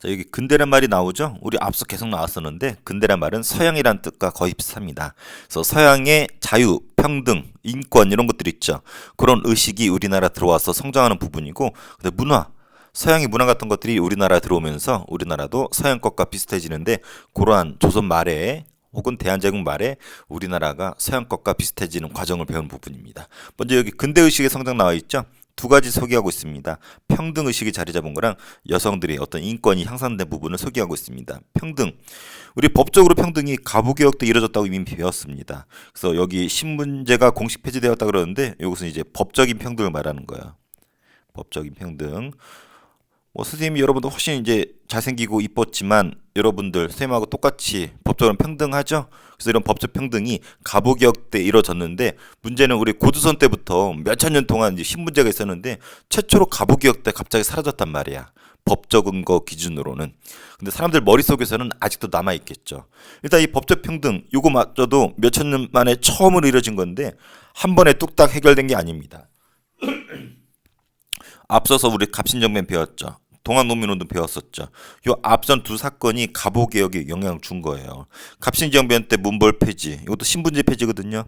자, 여기 근대란 말이 나오죠? 우리 앞서 계속 나왔었는데 근대란 말은 서양이란 뜻과 거의 비슷합니다. 그래서 서양의 자유, 평등, 인권 이런 것들 있죠. 그런 의식이 우리나라 들어와서 성장하는 부분이고, 근데 문화, 서양의 문화 같은 것들이 우리나라에 들어오면서 우리나라도 서양 것과 비슷해지는데, 그러한 조선 말에 혹은 대한제국 말에 우리나라가 서양 것과 비슷해지는 과정을 배운 부분입니다. 먼저 여기 근대의식의 성장 나와 있죠? 두 가지 소개하고 있습니다. 평등의식이 자리 잡은 거랑 여성들의 어떤 인권이 향상된 부분을 소개하고 있습니다. 평등. 우리 법적으로 평등이 가부개혁 때 이루어졌다고 이미 배웠습니다. 그래서 여기 신문제가 공식 폐지되었다 그러는데 이것은 이제 법적인 평등을 말하는 거예요. 법적인 평등. 뭐 선생님이 여러분도 훨씬 이제 잘생기고 이뻤지만 여러분들 선생님하고 똑같이 법적으로 평등하죠? 그래서 이런 법적 평등이 가부개혁 때 이루어졌는데, 문제는 우리 고조선 때부터 몇천 년 동안 이제 신분제가 있었는데 최초로 가부개혁 때 갑자기 사라졌단 말이야. 법적 근거 기준으로는. 근데 사람들 머릿속에서는 아직도 남아 있겠죠. 일단 이 법적 평등 이거마저도 몇천 년 만에 처음으로 이루어진 건데 한 번에 뚝딱 해결된 게 아닙니다. 앞서서 우리 갑신정변 배웠죠. 동학농민운동 배웠었죠. 요 앞선 두 사건이 가보개혁에 영향을 준 거예요. 갑신정변 때 문벌 폐지, 이것도 신분제 폐지거든요.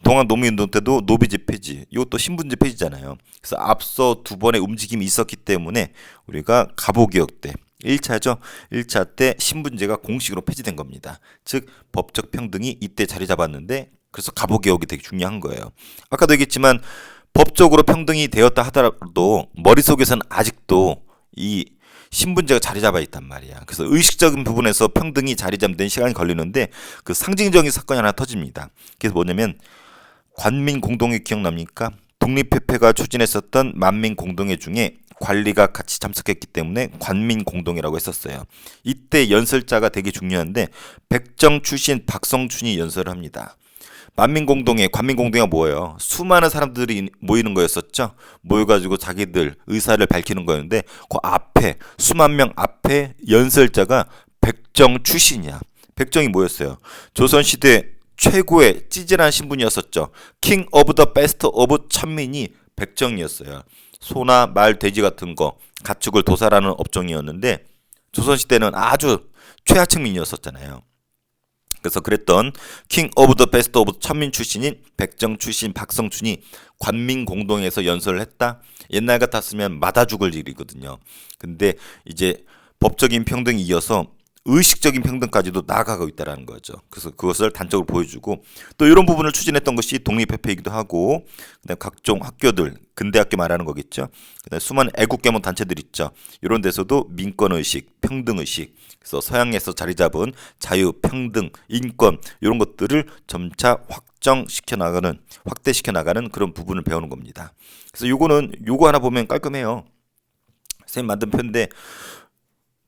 동학농민운동 때도 노비제 폐지, 이것도 신분제 폐지잖아요. 그래서 앞서 두 번의 움직임이 있었기 때문에 우리가 가보개혁 때 1차죠. 1차 때 신분제가 공식으로 폐지된 겁니다. 즉 법적 평등이 이때 자리 잡았는데, 그래서 가보개혁이 되게 중요한 거예요. 아까도 얘기했지만 법적으로 평등이 되었다 하더라도 머릿속에서는 아직도 이 신분제가 자리 잡아 있단 말이야. 그래서 의식적인 부분에서 평등이 자리 잡는 데 시간이 걸리는데, 그 상징적인 사건이 하나 터집니다. 그래서 뭐냐면 관민공동회 기억납니까? 독립협회가 추진했었던 만민공동회 중에 관리가 같이 참석했기 때문에 관민공동회라고 했었어요. 이때 연설자가 되게 중요한데 백정 출신 박성춘이 연설을 합니다. 만민공동회, 관민공동회가 뭐예요? 수많은 사람들이 모이는 거였었죠. 모여가지고 자기들 의사를 밝히는 거였는데 그 앞에 수만 명 앞에 연설자가 백정 출신이야. 백정이 뭐였어요? 조선시대 최고의 찌질한 신분이었었죠. 킹 오브 더 베스트 오브 천민이 백정이었어요. 소나 말, 돼지 같은 거 가축을 도살하는 업종이었는데 조선시대는 아주 최하층민이었었잖아요. 그래서 그랬던 킹 오브 더 베스트 오브 천민 출신인 백정 출신 박성춘이 관민공동회에서 연설을 했다. 옛날 같았으면 마다 죽을 일이거든요. 근데 이제 법적인 평등이 이어서 의식적인 평등까지도 나아가고 있다는 거죠. 그래서 그것을 단적으로 보여주고, 또 이런 부분을 추진했던 것이 독립협회이기도 하고, 그다음 각종 학교들, 근대학교 말하는 거겠죠. 그다음 수많은 애국계몽 단체들 있죠. 이런 데서도 민권의식, 평등의식, 그래서 서양에서 자리 잡은 자유, 평등, 인권 이런 것들을 점차 확대시켜 나가는 그런 부분을 배우는 겁니다. 그래서 요거 하나 보면 깔끔해요. 선생님 만든 편인데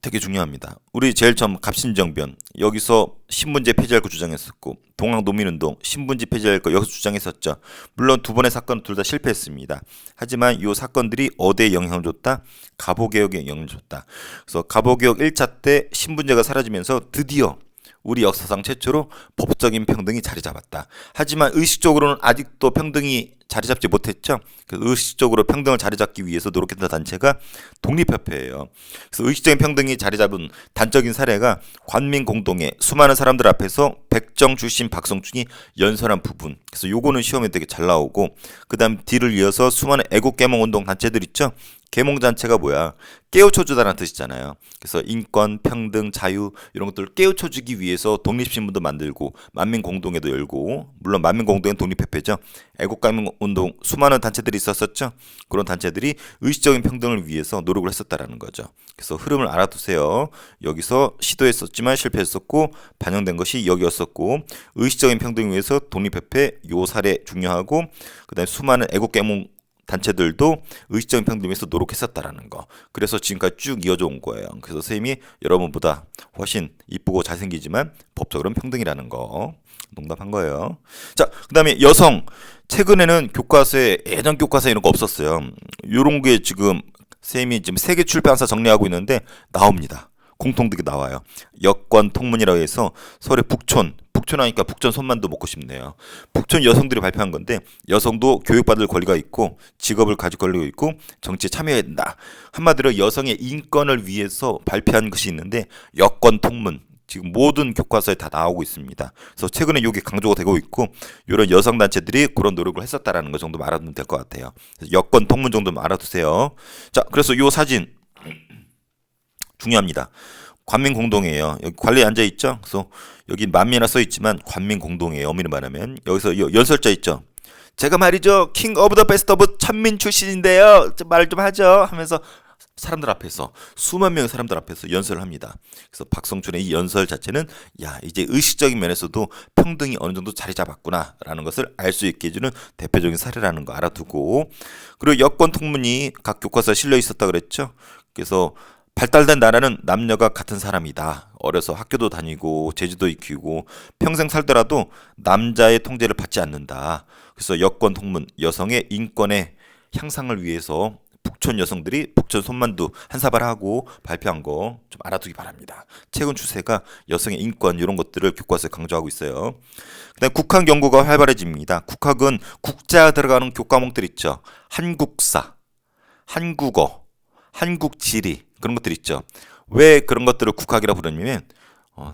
되게 중요합니다. 우리 제일 처음 갑신정변, 여기서 신분제 폐지할 거 주장했었고, 동학농민운동 신분제 폐지할 거 여기서 주장했었죠. 물론 두 번의 사건 둘 다 실패했습니다. 하지만 이 사건들이 어디에 영향을 줬다? 가보개혁에 영향을 줬다. 그래서 가보개혁 1차 때 신분제가 사라지면서 드디어 우리 역사상 최초로 법적인 평등이 자리 잡았다. 하지만 의식적으로는 아직도 평등이 자리 잡지 못했죠. 그래서 의식적으로 평등을 자리 잡기 위해서 노력했던 단체가 독립협회예요. 그래서 의식적인 평등이 자리 잡은 단적인 사례가 관민공동회, 수많은 사람들 앞에서 백정 출신 박성춘이 연설한 부분. 그래서 요거는 시험에 되게 잘 나오고, 그 다음 뒤를 이어서 수많은 애국계몽운동 단체들 있죠. 계몽단체가 뭐야? 깨우쳐주다라는 뜻이잖아요. 그래서 인권, 평등, 자유 이런 것들을 깨우쳐주기 위해서 독립신문도 만들고 만민공동회도 열고, 물론 만민공동회는 독립협회죠. 애국가민운동 수많은 단체들이 있었었죠. 그런 단체들이 의식적인 평등을 위해서 노력을 했었다라는 거죠. 그래서 흐름을 알아두세요. 여기서 시도했었지만 실패했었고 반영된 것이 여기였었고, 의식적인 평등을 위해서 독립협회 요 사례 중요하고, 그다음에 수많은 애국계몽 단체들도 의식적인 평등을 위해서 노력했었다라는 거. 그래서 지금까지 쭉 이어져 온 거예요. 그래서 선생님이 여러분보다 훨씬 이쁘고 잘생기지만 법적으로는 평등이라는 거 농담한 거예요. 자, 그 다음에 여성. 최근에는 교과서에 예전 교과서 이런 거 없었어요. 이런 게 지금 선생님이 지금 세계 출판사 정리하고 있는데 나옵니다. 공통되게 나와요. 여권 통문이라고 해서 서울의 북촌 북촌 하니까 북촌 손만두 먹고 싶네요. 북촌 여성들이 발표한 건데 여성도 교육받을 권리가 있고 직업을 가질 권리가 있고 정치에 참여해야 된다. 한마디로 여성의 인권을 위해서 발표한 것이 있는데 여권 통문 지금 모든 교과서에 다 나오고 있습니다. 그래서 최근에 이게 강조가 되고 있고 이런 여성 단체들이 그런 노력을 했었다라는 것 정도 알아두면 될 것 같아요. 여권 통문 정도만 알아두세요. 자, 그래서 이 사진 중요합니다. 관민공동이에요. 여기 관리에 앉아 있죠. 그래서 여기 만미나 써 있지만 관민공동이에요. 엄밀히 말하면 여기서 연설자 있죠. 제가 말이죠, 킹 오브 더 베스트 오브 천민 출신인데요. 말 좀 하죠. 하면서 사람들 앞에서 수만 명의 사람들 앞에서 연설을 합니다. 그래서 박성춘의 이 연설 자체는 야, 이제 의식적인 면에서도 평등이 어느 정도 자리 잡았구나라는 것을 알 수 있게 해주는 대표적인 사례라는 거 알아두고, 그리고 여권 통문이 각 교과서에 실려 있었다 그랬죠. 그래서 발달된 나라는 남녀가 같은 사람이다. 어려서 학교도 다니고 제주도 익히고 평생 살더라도 남자의 통제를 받지 않는다. 그래서 여권 통문, 여성의 인권의 향상을 위해서 북촌 여성들이 북촌 손만두 한 사발 하고 발표한 거 좀 알아두기 바랍니다. 최근 추세가 여성의 인권 이런 것들을 교과서에 강조하고 있어요. 그다음 국학 연구가 활발해집니다. 국학은 국자 들어가는 교과목들 있죠. 한국사, 한국어, 한국지리 그런 것들 있죠. 왜 그런 것들을 국학이라 부르냐면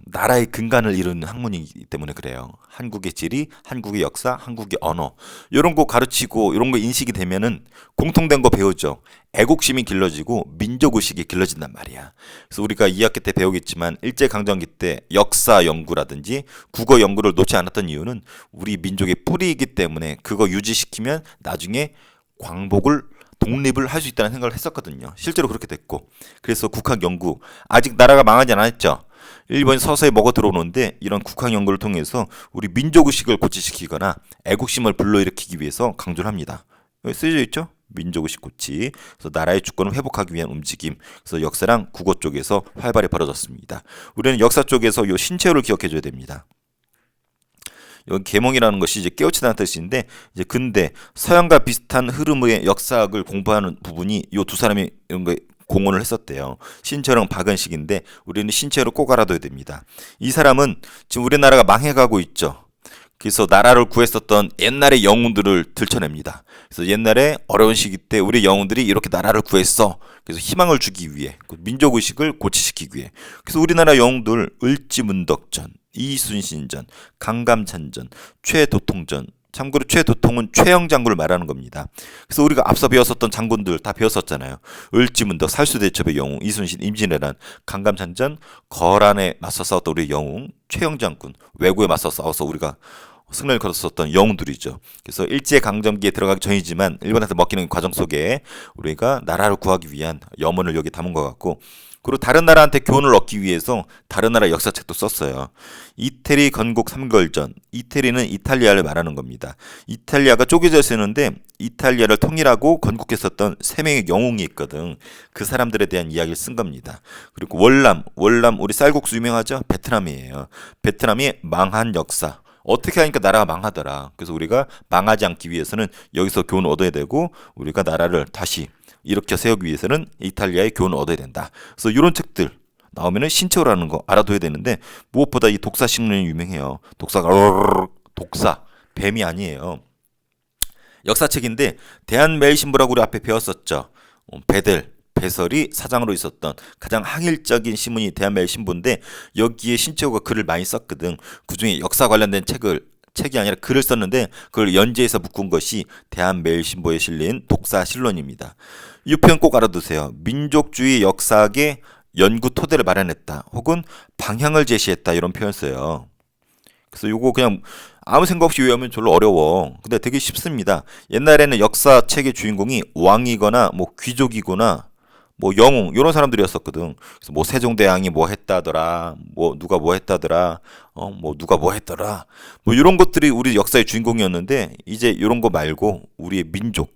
나라의 근간을 이루는 학문이기 때문에 그래요. 한국의 지리, 한국의 역사, 한국의 언어 이런 거 가르치고 이런 거 인식이 되면은 공통된 거 배우죠. 애국심이 길러지고 민족의식이 길러진단 말이야. 그래서 우리가 2학기 때 배우겠지만 일제강점기 때 역사 연구라든지 국어 연구를 놓지 않았던 이유는 우리 민족의 뿌리이기 때문에 그거 유지시키면 나중에 광복을 독립을 할 수 있다는 생각을 했었거든요. 실제로 그렇게 됐고, 그래서 국학 연구 아직 나라가 망하지 않았죠. 일본이 서서히 먹어 들어오는데 이런 국학 연구를 통해서 우리 민족의식을 고취시키거나 애국심을 불러일으키기 위해서 강조를 합니다. 여기 쓰여져 있죠? 민족의식 고치. 그래서 나라의 주권을 회복하기 위한 움직임. 그래서 역사랑 국어 쪽에서 활발히 벌어졌습니다. 우리는 역사 쪽에서 이 신체호를 기억해줘야 됩니다. 여기 계몽이라는 것이 이제 깨우치다는 뜻인데, 이제 근대 서양과 비슷한 흐름의 역사학을 공부하는 부분이 이 두 사람이 이런 거 공헌을 했었대요. 신채호랑 박은식인데 우리는 신채호를 꼭 알아둬야 됩니다. 이 사람은 지금 우리나라가 망해가고 있죠. 그래서 나라를 구했었던 옛날의 영웅들을 들춰냅니다. 그래서 옛날에 어려운 시기 때 우리 영웅들이 이렇게 나라를 구했어. 그래서 희망을 주기 위해, 민족의식을 고취시키기 위해. 그래서 우리나라 영웅들 을지문덕전, 이순신전, 강감찬전, 최도통전. 참고로 최도통은 최영 장군을 말하는 겁니다. 그래서 우리가 앞서 배웠었던 장군들 다 배웠었잖아요. 을지문덕, 살수대첩의 영웅, 이순신, 임진왜란, 강감찬전, 거란에 맞서 싸웠던 우리 영웅, 최영 장군, 왜구에 맞서 싸워서 우리가 승리를 거뒀었던 영웅들이죠. 그래서 일제강점기에 들어가기 전이지만 일본한테 먹히는 과정 속에 우리가 나라를 구하기 위한 염원을 여기 담은 것 같고, 그리고 다른 나라한테 교훈을 얻기 위해서 다른 나라 역사책도 썼어요. 이태리 건국 삼걸전. 이태리는 이탈리아를 말하는 겁니다. 이탈리아가 쪼개져 있었는데 이탈리아를 통일하고 건국했었던 세 명의 영웅이 있거든. 그 사람들에 대한 이야기를 쓴 겁니다. 그리고 월남 우리 쌀국수 유명하죠? 베트남이에요. 베트남이 망한 역사. 어떻게 하니까 나라가 망하더라. 그래서 우리가 망하지 않기 위해서는 여기서 교훈을 얻어야 되고, 우리가 나라를 다시 일으켜 세우기 위해서는 이탈리아의 교훈을 얻어야 된다. 그래서 이런 책들 나오면은 신채호라는 거 알아둬야 되는데, 무엇보다 이 독사 신론이 유명해요. 독사 뱀이 아니에요. 역사책인데 대한매일신보라고 우리 앞에 배웠었죠. 배설이 사장으로 있었던 가장 항일적인 신문이 대한매일신보인데 여기에 신채호가 글을 많이 썼거든. 그중에 역사 관련된 책이 아니라 글을 썼는데 그걸 연재해서 묶은 것이 대한매일신보에 실린 독사신론입니다. 이 표현 꼭 알아두세요. 민족주의 역사학의 연구 토대를 마련했다, 혹은 방향을 제시했다, 이런 표현 써요. 그래서 요거 그냥 아무 생각 없이 외우면 별로 어려워. 근데 되게 쉽습니다. 옛날에는 역사책의 주인공이 왕이거나 뭐 귀족이거나 뭐 영웅 이런 사람들이었었거든. 그래서 뭐 세종대왕이 뭐 했다더라, 뭐 누가 뭐 했다더라, 뭐 누가 뭐 했더라, 뭐 이런 것들이 우리 역사의 주인공이었는데, 이제 이런 거 말고 우리의 민족,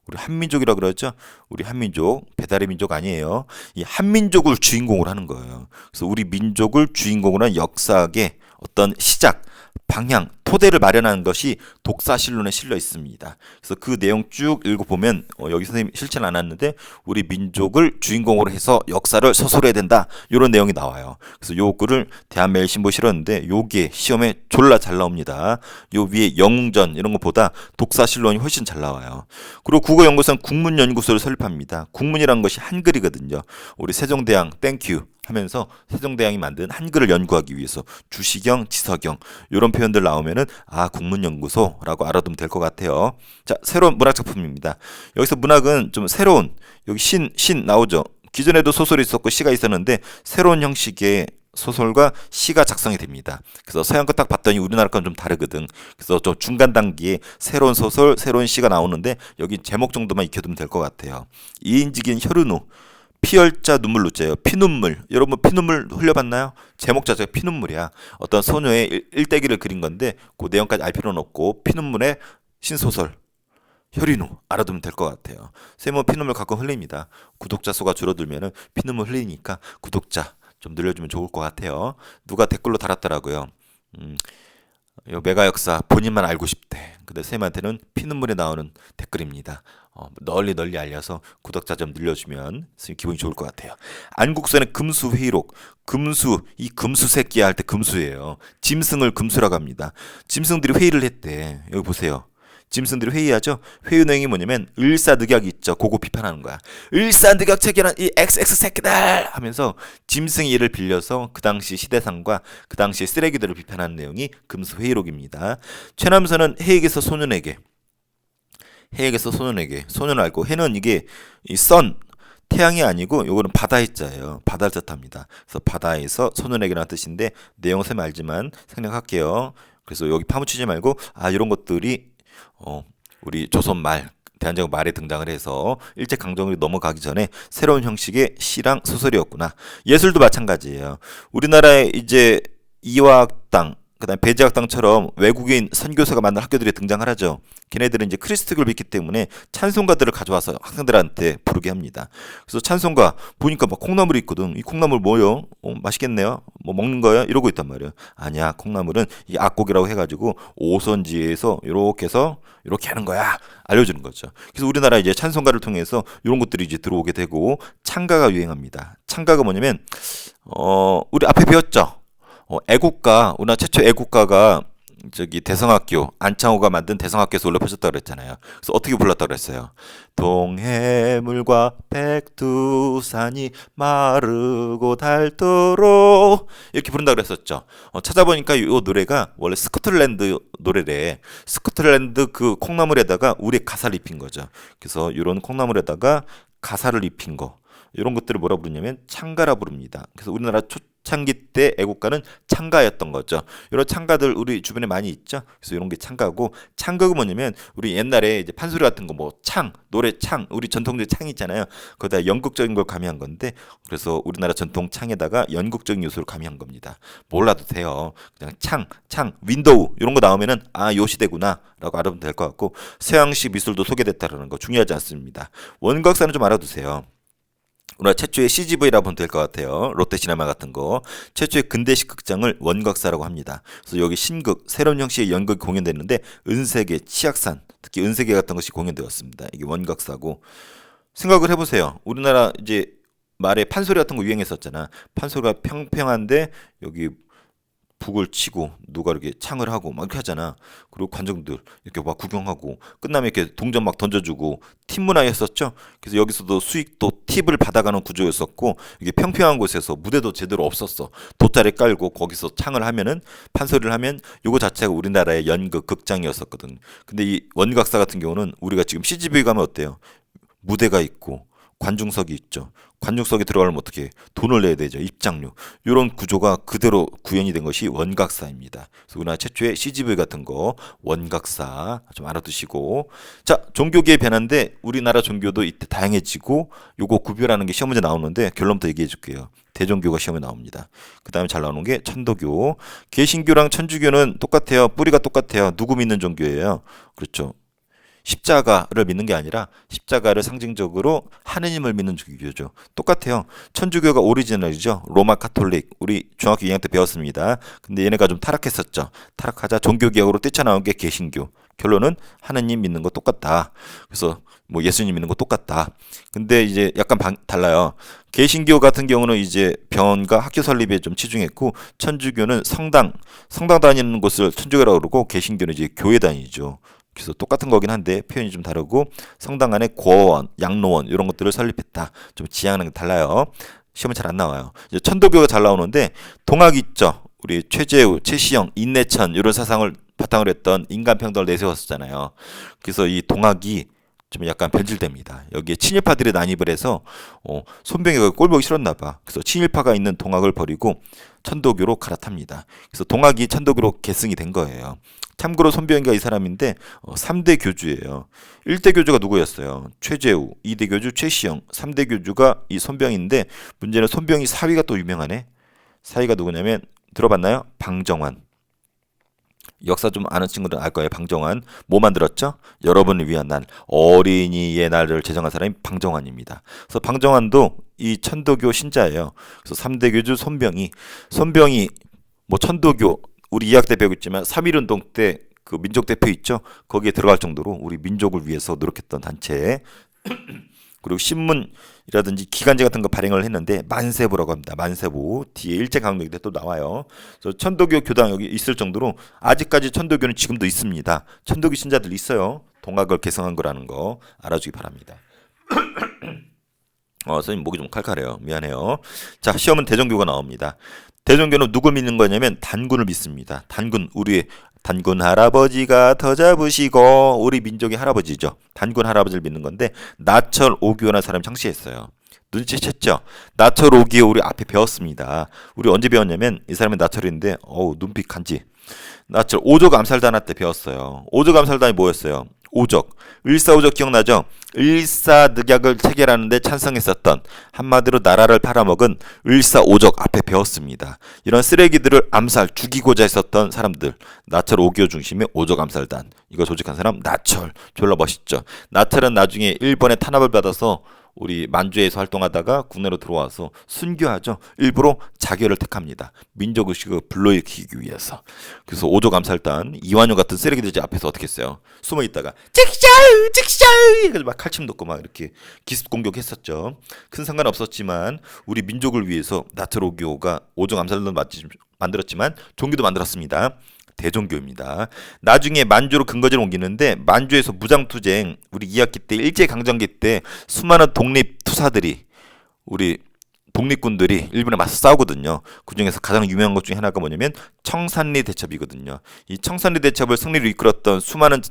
우리 한민족이라 그러죠. 우리 한민족, 배달의 민족 아니에요. 이 한민족을 주인공으로 하는 거예요. 그래서 우리 민족을 주인공으로 한 역사학의 어떤 시작, 방향, 토대를 마련하는 것이 독사실론에 실려 있습니다. 그래서 그 내용 쭉 읽어보면 여기 선생님 실체는 안 왔는데 우리 민족을 주인공으로 해서 역사를 서술해야 된다 이런 내용이 나와요. 그래서 요 글을 대한매일신보에 실었는데 요게 시험에 졸라 잘 나옵니다. 요 위에 영웅전 이런 것보다 독사실론이 훨씬 잘 나와요. 그리고 국어연구소는 국문연구소를 설립합니다. 국문이란 것이 한글이거든요. 우리 세종대왕 땡큐 하면서 세종대왕이 만든 한글을 연구하기 위해서 주시경, 지서경 이런 표현들 나오면은 국문연구소라고 알아두면 될 것 같아요. 자, 새로운 문학 작품입니다. 여기서 문학은 좀 새로운 여기 신 나오죠. 기존에도 소설이 있었고 시가 있었는데 새로운 형식의 소설과 시가 작성이 됩니다. 그래서 서양 거 딱 봤더니 우리나라 건 좀 다르거든. 그래서 좀 중간 단계에 새로운 소설, 새로운 시가 나오는데 여기 제목 정도만 익혀두면 될 것 같아요. 이인직인 혈은우 피열자 눈물로자예요. 피눈물. 여러분 피눈물 흘려봤나요? 제목 자체가 피눈물이야. 어떤 소녀의 일대기를 그린 건데 그 내용까지 알 필요는 없고 피눈물의 신소설 혈인우 알아두면 될 것 같아요. 쌤은 피눈물 가끔 흘립니다. 구독자 수가 줄어들면은 피눈물 흘리니까 구독자 좀 늘려주면 좋을 것 같아요. 누가 댓글로 달았더라고요. 요 메가 역사 본인만 알고 싶대. 근데 쌤한테는 피눈물에 나오는 댓글입니다. 널리 알려서 구독자 좀 늘려주면 쌤 기분이 좋을 것 같아요. 안국선의 금수회의록. 금수, 이 금수 새끼야 할 때 금수예요. 짐승을 금수라고 합니다. 짐승들이 회의를 했대. 여기 보세요. 짐승들이 회의하죠. 회의 내용이 뭐냐면 을사늑약이 있죠. 그거 비판하는 거야. 을사늑약 체결한 이 XX 새끼들 하면서 짐승의 예를 빌려서 그 당시 시대상과 그 당시 쓰레기들을 비판하는 내용이 금수회의록입니다. 최남선은 해에게서 소년에게 소년을 알고 해는 이게 이 선 태양이 아니고 요거는 바다의 자예요. 바다를 뜻합니다. 그래서 바다에서 소년에게라는 뜻인데 내용은 쌤 알지만 생략할게요. 그래서 여기 파묻히지 말고 이런 것들이 우리 조선 말 대한제국 말에 등장을 해서 일제강점기 넘어가기 전에 새로운 형식의 시랑 소설이었구나. 예술도 마찬가지예요. 우리나라에 이제 이화학당 그다음 배제학당처럼 외국인 선교사가 만든 학교들이 등장을 하죠. 걔네들은 이제 크리스트교를 믿기 때문에 찬송가들을 가져와서 학생들한테 부르게 합니다. 그래서 찬송가 보니까 막 콩나물이 있거든. 이 콩나물 뭐요? 맛있겠네요. 뭐 먹는 거야? 이러고 있단 말이에요. 아니야, 콩나물은 이 악곡이라고 해가지고 오선지에서 이렇게 해서 이렇게 하는 거야. 알려주는 거죠. 그래서 우리나라 이제 찬송가를 통해서 이런 것들이 이제 들어오게 되고 창가가 유행합니다. 창가가 뭐냐면 우리 앞에 배웠죠. 애국가, 우리나라 최초 애국가가 저기 대성학교 안창호가 만든 대성학교에서 원래 펴졌다고 그랬잖아요. 그래서 어떻게 불렀다고 그랬어요? 동해물과 백두산이 마르고 닳도록 이렇게 부른다고 그랬었죠. 찾아보니까 이 노래가 원래 스코틀랜드 노래래. 스코틀랜드 그 콩나물에다가 우리 가사를 입힌 거죠. 그래서 이런 콩나물에다가 가사를 입힌 거 이런 것들을 뭐라 부르냐면 창가라 부릅니다. 그래서 우리나라 초창기 때 애국가는 창가였던 거죠. 이런 창가들 우리 주변에 많이 있죠. 그래서 이런 게 창가고, 창가가 뭐냐면 우리 옛날에 이제 판소리 같은 거 뭐 창, 노래 창, 우리 전통적인 창 있잖아요. 거기다 연극적인 걸 가미한 건데, 그래서 우리나라 전통 창에다가 연극적인 요소를 가미한 겁니다. 몰라도 돼요. 그냥 창, 윈도우 이런 거 나오면은 요 시대구나라고 알아보면 될 것 같고, 서양식 미술도 소개됐다라는 거 중요하지 않습니다. 원각사는 좀 알아두세요. 우리나라 최초의 CGV라고 보면 될 것 같아요. 롯데시네마 같은 거. 최초의 근대식 극장을 원각사라고 합니다. 그래서 여기 신극, 새로운 형식의 연극이 공연됐는데 은세계, 치악산, 특히 은세계 같은 것이 공연되었습니다. 이게 원각사고. 생각을 해보세요. 우리나라 이제 말에 판소리 같은 거 유행했었잖아. 판소리가 평평한데 여기 북을 치고 누가 이렇게 창을 하고 막 이렇게 하잖아. 그리고 관중들 이렇게 막 구경하고 끝나면 이렇게 동전 막 던져주고 팀 문화였었죠. 그래서 여기서도 수익도 팁을 받아가는 구조였었고, 이게 평평한 곳에서 무대도 제대로 없었어. 돗자리 깔고 거기서 창을 하면은 판소리를 하면 요거 자체가 우리나라의 연극 극장이었었거든. 근데 이 원각사 같은 경우는 우리가 지금 CGV 가면 어때요? 무대가 있고 관중석이 있죠. 관중석에 들어가려면 어떻게 돈을 내야 되죠. 입장료. 이런 구조가 그대로 구현이 된 것이 원각사입니다. 그래서 우리나라 최초의 CGV 같은 거 원각사 좀 알아두시고, 자, 종교계의 변화인데 우리나라 종교도 이때 다양해지고 요거 구별하는 게 시험 문제 나오는데 결론부터 얘기해 줄게요. 대종교가 시험에 나옵니다. 그 다음에 잘 나오는 게 천도교. 개신교랑 천주교는 똑같아요. 뿌리가 똑같아요. 누구 믿는 종교예요? 그렇죠. 십자가를 믿는 게 아니라 십자가를 상징적으로 하느님을 믿는 종교죠. 똑같아요. 천주교가 오리지널이죠. 로마 카톨릭. 우리 중학교 2학년 때 배웠습니다. 근데 얘네가 좀 타락했었죠. 타락하자 종교개혁으로 뛰쳐나온 게 개신교. 결론은 하느님 믿는 거 똑같다. 그래서 뭐 예수님 믿는 거 똑같다. 근데 이제 약간 달라요. 개신교 같은 경우는 이제 병원과 학교 설립에 좀 치중했고, 천주교는 성당 다니는 곳을 천주교라고 그러고, 개신교는 이제 교회 다니죠. 그래서 똑같은 거긴 한데 표현이 좀 다르고, 성당 안에 고어원, 양로원 이런 것들을 설립했다. 좀 지향하는 게 달라요. 시험은 잘 안 나와요. 이제 천도교가 잘 나오는데, 동학 있죠. 우리 최재우, 최시영, 인내천 이런 사상을 바탕으로 했던 인간평등을 내세웠었잖아요. 그래서 이 동학이 좀 약간 변질됩니다. 여기에 친일파들이 난입을 해서 손병희가 꼴보기 싫었나 봐. 그래서 친일파가 있는 동학을 버리고 천도교로 갈아탑니다. 그래서 동학이 천도교로 계승이 된 거예요. 참고로 손병희가 이 사람인데 3대 교주예요. 1대 교주가 누구였어요? 최재우, 2대 교주 최시영, 3대 교주가 이 손병희인데, 문제는 손병희 사위가 또 유명하네. 사위가 누구냐면 들어봤나요? 방정환. 역사 좀 아는 친구들은 알 거예요. 방정환. 뭐 만들었죠? 여러분을 위한 날, 어린이의 날을 제정한 사람이 방정환입니다. 그래서 방정환도 이 천도교 신자예요. 그래서 3대 교주 손병희 뭐 천도교, 우리 2학 때 배우겠지만 3.1운동 때 그 민족 대표 있죠? 거기에 들어갈 정도로 우리 민족을 위해서 노력했던 단체. 그리고 신문이라든지 기간지 같은 거 발행을 했는데, 만세보라고 합니다. 만세보. 뒤에 일제강점기 때 또 나와요. 그래서 천도교 교당 여기 있을 정도로 아직까지 천도교는 지금도 있습니다. 천도교 신자들 있어요. 동학을 개성한 거라는 거 알아주기 바랍니다. 선생님 목이 좀 칼칼해요. 미안해요. 자, 시험은 대종교가 나옵니다. 대종교는 누굴 믿는 거냐면 단군을 믿습니다. 단군, 우리의 단군 할아버지가 더 잡으시고, 우리 민족의 할아버지죠. 단군 할아버지를 믿는 건데, 나철 오교라는 사람이 창시했어요. 눈치챘죠? 나철 오교 우리 앞에 배웠습니다. 우리 언제 배웠냐면 이 사람이 나철인데 눈빛 간지. 나철 오적 암살단할 때 배웠어요. 오적 암살단이 뭐였어요? 오적. 을사오적 기억나죠? 을사늑약을 체결하는데 찬성했었던, 한마디로 나라를 팔아먹은 을사오적 앞에 배웠습니다. 이런 쓰레기들을 암살, 죽이고자 했었던 사람들. 나철 오교 중심의 오적 암살단. 이거 조직한 사람 나철. 졸라 멋있죠? 나철은 나중에 일본의 탄압을 받아서 우리 만주에서 활동하다가 국내로 들어와서 순교하죠. 일부러 자결을 택합니다. 민족의식을 불러일으키기 위해서. 그래서 오조 감살단, 이완용 같은 쓰레기들 앞에서 어떻게 했어요? 숨어 있다가 찍샤우 이렇게 막 칼침 넣고 막 이렇게 기습 공격했었죠. 큰 상관 없었지만 우리 민족을 위해서 나트로교가 오조 감살단 만들었지만 종교도 만들었습니다. 대종교입니다. 나중에 만주로 근거지를 옮기는데, 만주에서 무장투쟁, 우리 2학기 때 일제강점기 때 수많은 독립투사들이, 우리 독립군들이 일본에 맞서 싸우거든요. 그 중에서 가장 유명한 것 중에 하나가 뭐냐면 청산리 대첩이거든요. 이 청산리 대첩을 승리로 이끌었던 수많은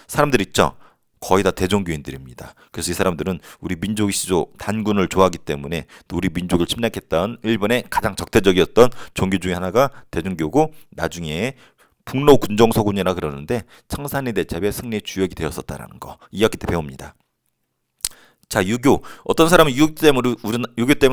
사람들 있죠. 거의 다 대종교인들입니다. 그래서 이 사람들은 우리 민족의 시조 단군을 좋아하기 때문에, 또 우리 민족을 침략했던 일본의 가장 적대적이었던 종교 중에 하나가 대종교고, 나중에 북로 군정서군이라 그러는데 청산리 대첩의 승리의 주역이 되었었다는 거 2학기 때 배웁니다. 자, 유교. 어떤 사람은 유교 때문에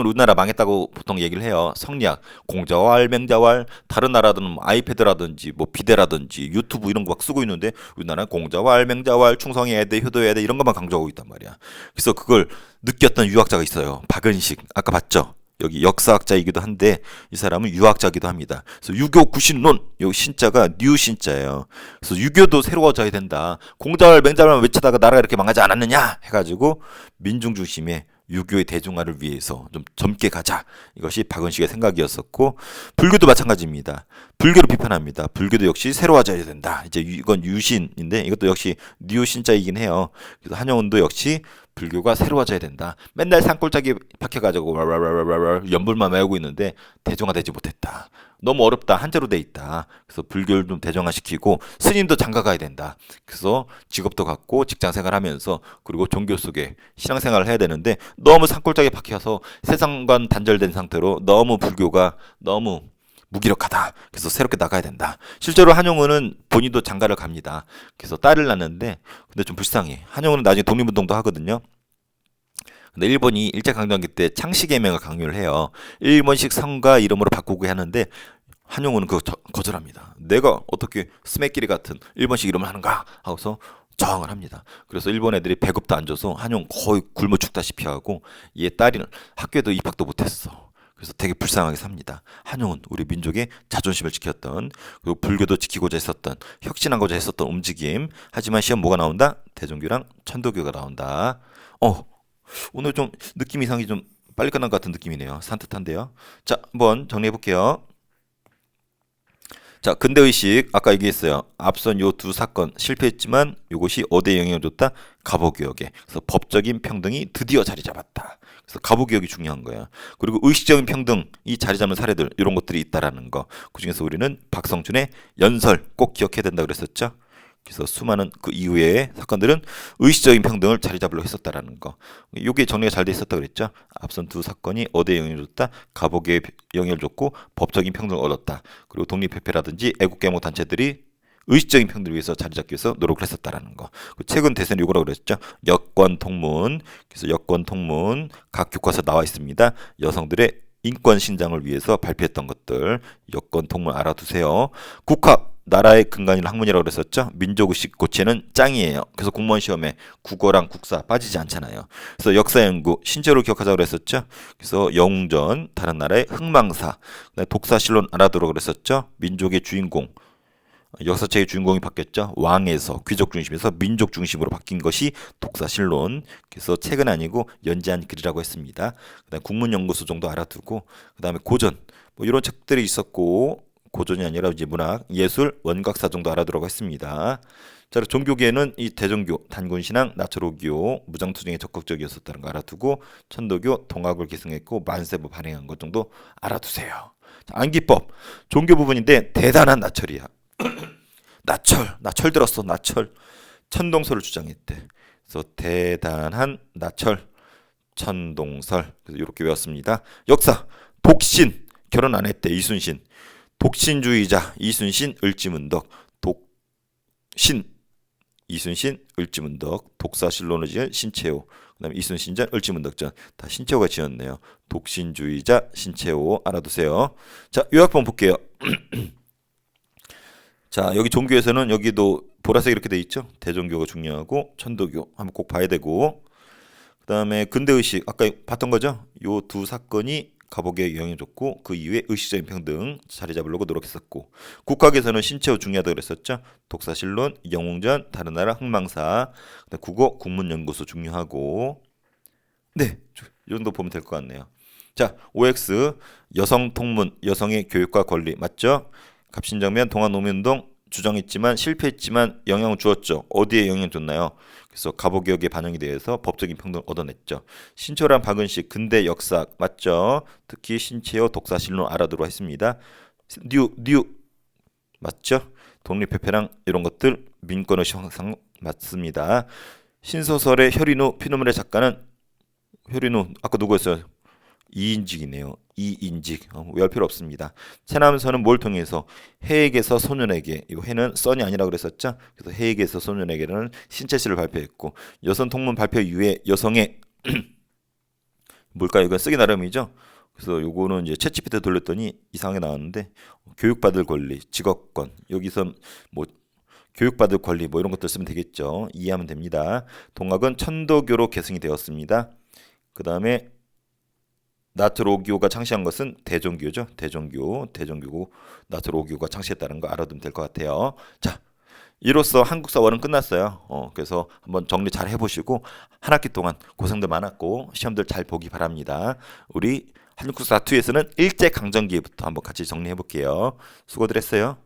우리나라 망했다고 보통 얘기를 해요. 성리학, 공자왈, 맹자왈, 다른 나라들은 뭐 아이패드라든지 뭐 비대라든지 유튜브 이런 거 막 쓰고 있는데, 우리나라는 공자왈, 맹자왈, 충성해야 돼, 효도해야 돼, 이런 것만 강조하고 있단 말이야. 그래서 그걸 느꼈던 유학자가 있어요. 박은식. 아까 봤죠? 여기 역사학자이기도 한데 이 사람은 유학자이기도 합니다. 그래서 유교 구신론, 요 신자가 뉴 신자예요. 그래서 유교도 새로워져야 된다. 공자왈 맹자왈만 외치다가 나라가 이렇게 망하지 않았느냐 해가지고 민중 중심의 유교의 대중화를 위해서 좀 젊게 가자. 이것이 박은식의 생각이었었고, 불교도 마찬가지입니다. 불교를 비판합니다. 불교도 역시 새로워져야 된다. 이제 이건 유신인데 이것도 역시 뉴 신자이긴 해요. 그래서 한영훈도 역시 불교가 새로워져야 된다. 맨날 산골짜기 박혀가지고 연불만 외우고 있는데 대중화되지 못했다. 너무 어렵다. 한자로 돼 있다. 그래서 불교를 좀 대중화시키고 스님도 장가가야 된다. 그래서 직업도 갖고 직장생활하면서 그리고 종교 속에 신앙생활을 해야 되는데, 너무 산골짜기에 박혀서 세상과 단절된 상태로 너무 불교가 너무 무기력하다. 그래서 새롭게 나가야 된다. 실제로 한용운은 본인도 장가를 갑니다. 그래서 딸을 낳는데, 근데 좀 불쌍해. 한용운은 나중에 독립운동도 하거든요. 근데 일본이 일제강점기 때 창씨개명을 강요를 해요. 일본식 성가 이름으로 바꾸고 하는데 한용운은 그거 거절합니다. 내가 어떻게 스매끼리 같은 일본식 이름을 하는가 하고서 저항을 합니다. 그래서 일본 애들이 배급도 안 줘서 한용 거의 굶어 죽다시피 하고 얘 딸이 학교에도 입학도 못했어. 그래서 되게 불쌍하게 삽니다. 한용은 우리 민족의 자존심을 지켰던, 그리고 불교도 지키고자 했었던, 혁신하고자 했었던 움직임. 하지만 시험 뭐가 나온다? 대종교랑 천도교가 나온다. 오늘 좀 느낌 이상이 좀 빨리 끝난 것 같은 느낌이네요. 산뜻한데요. 자, 한번 정리해 볼게요. 자, 근대의식 아까 얘기했어요. 앞선 요 두 사건 실패했지만 이것이 어디에 영향을 줬다? 갑오개혁에. 그래서 법적인 평등이 드디어 자리 잡았다. 그래서 갑오개혁이 중요한 거예요. 그리고 의식적인 평등이 자리 잡는 사례들 이런 것들이 있다라는 거. 그중에서 우리는 박성준의 연설 꼭 기억해야 된다 그랬었죠. 그래서 수많은 그 이후의 사건들은 의식적인 평등을 자리 잡으려 했었다라는 거. 이게 정리가 잘 돼 있었다 그랬죠. 앞선 두 사건이 어디에 영향을 줬다? 갑오개에 영향을 줬고 법적인 평등을 얻었다. 그리고 독립협회라든지 애국개몽 단체들이 의식적인 평등을 위해서 자리 잡기 위해서 노력을 했었다라는 거. 최근 대세는 이거라고 그랬죠. 여권 통문. 그래서 여권 통문 각 교과서 나와 있습니다. 여성들의 인권 신장을 위해서 발표했던 것들 여권 통문 알아두세요. 국학 나라의 근간인 학문이라고 그랬었죠. 민족의식 고체는 짱이에요. 그래서 공무원 시험에 국어랑 국사 빠지지 않잖아요. 그래서 역사 연구 신체로 기억하자고 그랬었죠. 그래서 영웅전 다른 나라의 흥망사, 독사실론 알아두라고 그랬었죠. 민족의 주인공 역사책의 주인공이 바뀌었죠. 왕에서 귀족 중심에서 민족 중심으로 바뀐 것이 독사실론. 그래서 책은 아니고 연재한 글이라고 했습니다. 그다음 국문연구소 정도 알아두고 그다음에 고전 뭐 이런 책들이 있었고 고전이 아니라 이제 문학, 예술, 원각사 정도 알아두라고 했습니다. 자, 종교계는 이 대종교, 단군신앙, 나처로교, 무장투쟁에 적극적이었었다는 거 알아두고 천도교, 동학을 계승했고 만세부 발행한 것 정도 알아두세요. 자, 안기법, 종교 부분인데 대단한 나철이야. 나철 들었어. 나철 천동설을 주장했대. 그래서 대단한 나철 천동설. 그래서 이렇게 외웠습니다. 역사 독신 결혼 안 했대. 이순신 독신주의자 이순신 을지문덕 독신 이순신 을지문덕 독사실론을 지은 신채호 그다음에 이순신전 을지문덕전 다 신채호가 지었네요. 독신주의자 신채호 알아두세요. 자, 요약본 볼게요. 자, 여기 종교에서는 여기도 보라색 이렇게 돼 있죠. 대종교가 중요하고 천도교 한번 꼭 봐야 되고 그다음에 근대의식 아까 봤던 거죠. 요 두 사건이 갑오개혁에 영향을 줬고 그 이후에 의식적인 평등 자리 잡으려고 노력했었고 국학에서는 신체호 중요하다고 그랬었죠. 독사실론, 영웅전, 다른 나라 흥망사, 국어, 국문연구소 중요하고 네, 이 정도 보면 될 것 같네요. 자, OX 여성 통문, 여성의 교육과 권리 맞죠? 갑신정변, 동아노민운동 주장했지만 실패했지만 영향을 주었죠. 어디에 영향을 줬나요? 그래서 갑오개혁의 반영에 대해서 법적인 평등을 얻어냈죠. 신철한 박은식 근대 역사 맞죠? 특히 신채호 독사실론 알아두라 했습니다. 뉴 맞죠? 독립협회랑 이런 것들 민권의식 항상 맞습니다. 신소설의 혈인우 피눈물의 작가는 혈인우 아까 누구였어요? 이인직이네요. 이인직 외울 필요 없습니다. 체남선은 뭘 통해서 해에게서 소년에게 이거 해는 썬이 아니라고 그랬었죠. 그래서 해에게서 소년에게는 신체시를 발표했고 여성 통문 발표 이후에 여성의 뭘까 이건 쓰기 나름이죠. 그래서 요거는 이제 챗GPT 돌렸더니 이상하게 나왔는데 교육받을 권리, 직업권 여기서 뭐 교육받을 권리 뭐 이런 것들 쓰면 되겠죠. 이해하면 됩니다. 동학은 천도교로 계승이 되었습니다. 그 다음에 나트로교가 창시한 것은 대종교죠. 대종교고 나트로교가 창시했다는 거 알아두면 될 것 같아요. 자, 이로써 한국사원은 끝났어요. 그래서 한번 정리 잘 해보시고 한 학기 동안 고생들 많았고 시험들 잘 보기 바랍니다. 우리 한국사 2에서는 일제강점기부터 한번 같이 정리해 볼게요. 수고들 했어요.